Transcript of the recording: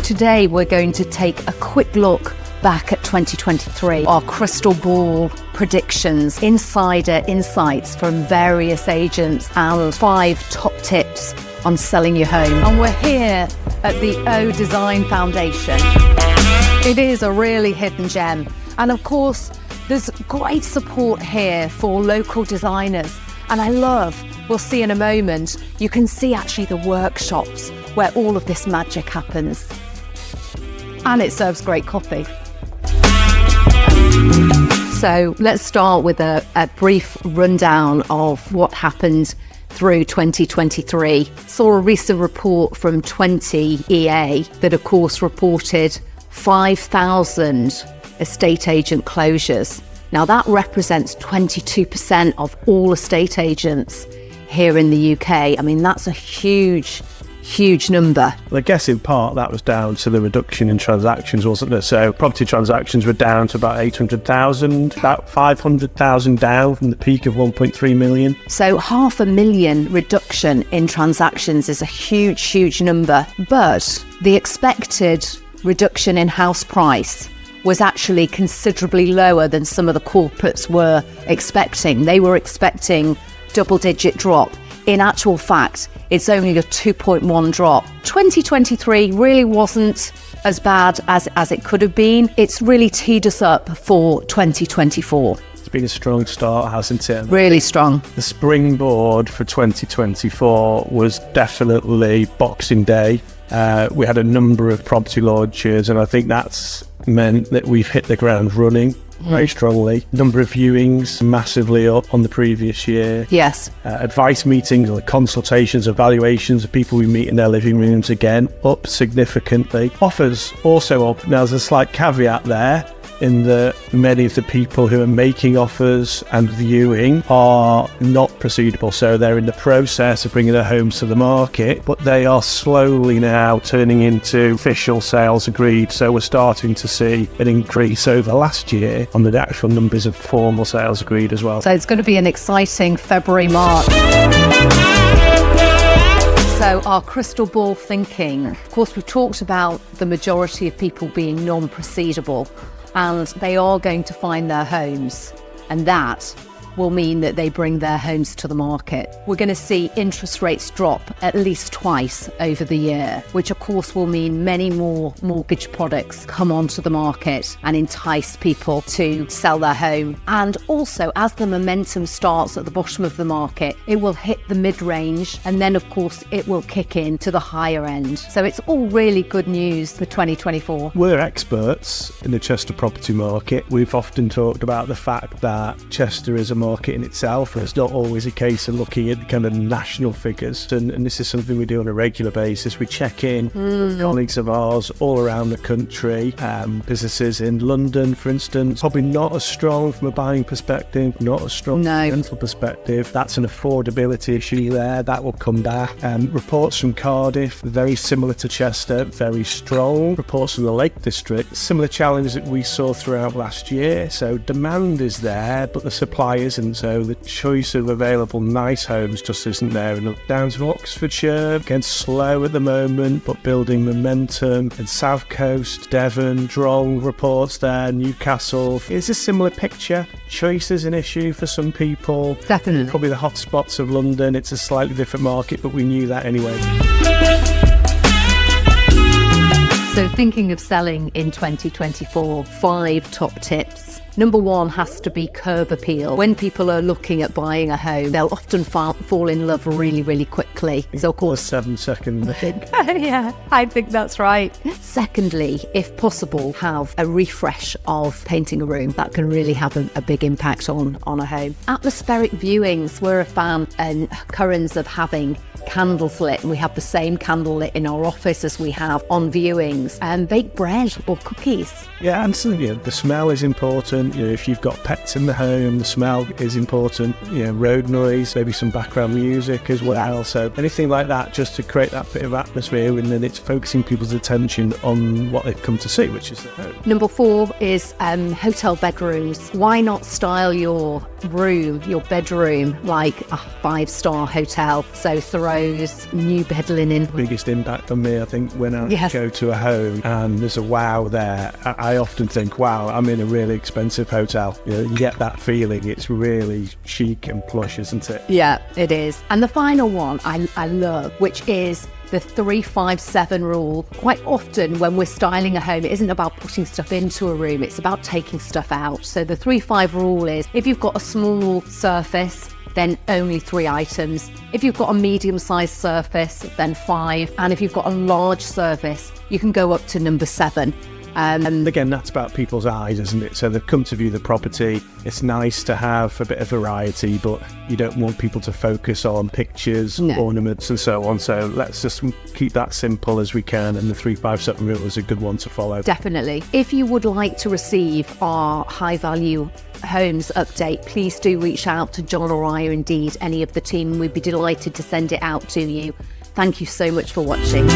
today we're going to take a quick look back at 2023, our crystal ball predictions, insider insights from various agents, and 5 top tips on selling your home. And we're here at the O Design Foundation. It is a really hidden gem. And of course, there's great support here for local designers. And I love, we'll see in a moment, you can see actually the workshops where all of this magic happens. And it serves great coffee. So let's start with a brief rundown of what happened through 2023. Saw a recent report from 20EA that of course reported 5,000 estate agent closures. Now that represents 22% of all estate agents here in the UK. I mean, that's a huge number. Well, I guess in part that was down to the reduction in transactions, wasn't it? So property transactions were down to about 800,000, about 500,000 down from the peak of 1.3 million. So 500,000 reduction in transactions is a huge number. But the expected reduction in house price was actually considerably lower than some of the corporates were expecting. They were expecting double-digit drop. In actual fact, it's only a 2.1 drop. 2023 really wasn't as bad as it could have been. It's really teed us up for 2024. It's been a strong start, hasn't it? Really strong. The springboard for 2024 was definitely Boxing Day. We had a number of property launches, and I think that's meant that we've hit the ground running very strongly. Number of viewings massively up on the previous year. Yes. Advice meetings or consultations, evaluations of people we meet in their living rooms again up significantly. Offers also up. Now there's a slight caveat there in that many of the people who are making offers and viewing are not proceedable, so they're in the process of bringing their homes to the market, but they are slowly now turning into official sales agreed. So we're starting to see an increase over last year on the actual numbers of formal sales agreed as well. So it's going to be an exciting February, March. So our crystal ball thinking, of course we've talked about the majority of people being non-proceedable, and they are going to find their homes, and that will mean that they bring their homes to the market. We're going to see interest rates drop at least twice over the year, which of course will mean many more mortgage products come onto the market and entice people to sell their home. And also, as the momentum starts at the bottom of the market, it will hit the mid-range, and then of course it will kick in to the higher end. So it's all really good news for 2024. We're experts in the Chester property market. We've often talked about the fact that Chester is a market in itself, and it's not always a case of looking at kind of national figures, and this is something we do on a regular basis. We check in with colleagues of ours all around the country, businesses in London for instance, probably not as strong from a buying perspective, not as strong from a rental perspective. That's an affordability issue there, that will come back. Reports from Cardiff, very similar to Chester, very strong. Reports from the Lake District, similar challenge that we saw throughout last year. So demand is there, but the supply isn't. So the choice of available nice homes just isn't there. And down to Oxfordshire, again slow at the moment, but building momentum. And South Coast, Devon, strong reports there. Newcastle, it's a similar picture. Choice is an issue for some people. Definitely. Probably the hot spots of London, it's a slightly different market, but we knew that anyway. So thinking of selling in 2024, 5 top tips. Number 1 has to be curb appeal. When people are looking at buying a home, they'll often fall in love really quickly. So of course, 7 seconds, I think. Yeah, I think that's right. Secondly, if possible, have a refresh of painting a room. That can really have a big impact on a home. Atmospheric viewings. We're a fan and Currans of having candles lit, and we have the same candle lit in our office as we have on viewings. And baked bread or cookies. Yeah, and so, the smell is important. If you've got pets in the home, the smell is important. Road noise, maybe some background music as well. So anything like that, just to create that bit of atmosphere, and then it's focusing people's attention on what they've come to see, which is the home. Number 4 is hotel bedrooms. Why not style your room, your bedroom, like a 5-star hotel? So throw throws, new bed linen. Biggest impact on me, I think, when I Yes. go to a home and there's a wow there, I often think, wow, I'm in a really expensive hotel. You get that feeling. It's really chic and plush, isn't it? Yeah, it is. And the final one I love, which is the 3-5-7 rule. Quite often when we're styling a home, it isn't about putting stuff into a room, it's about taking stuff out. So the 3-5 rule is, if you've got a small surface, then only 3 items. If you've got a medium-sized surface, then 5. And if you've got a large surface, you can go up to number 7. And again, that's about people's eyes, isn't it? So they've come to view the property. It's nice to have a bit of variety, but you don't want people to focus on pictures, ornaments and so on. So let's just keep that simple as we can. And the 3-5-7 rule is a good one to follow. Definitely. If you would like to receive our high value homes update, please do reach out to John or I, or indeed any of the team. We'd be delighted to send it out to you. Thank you so much for watching.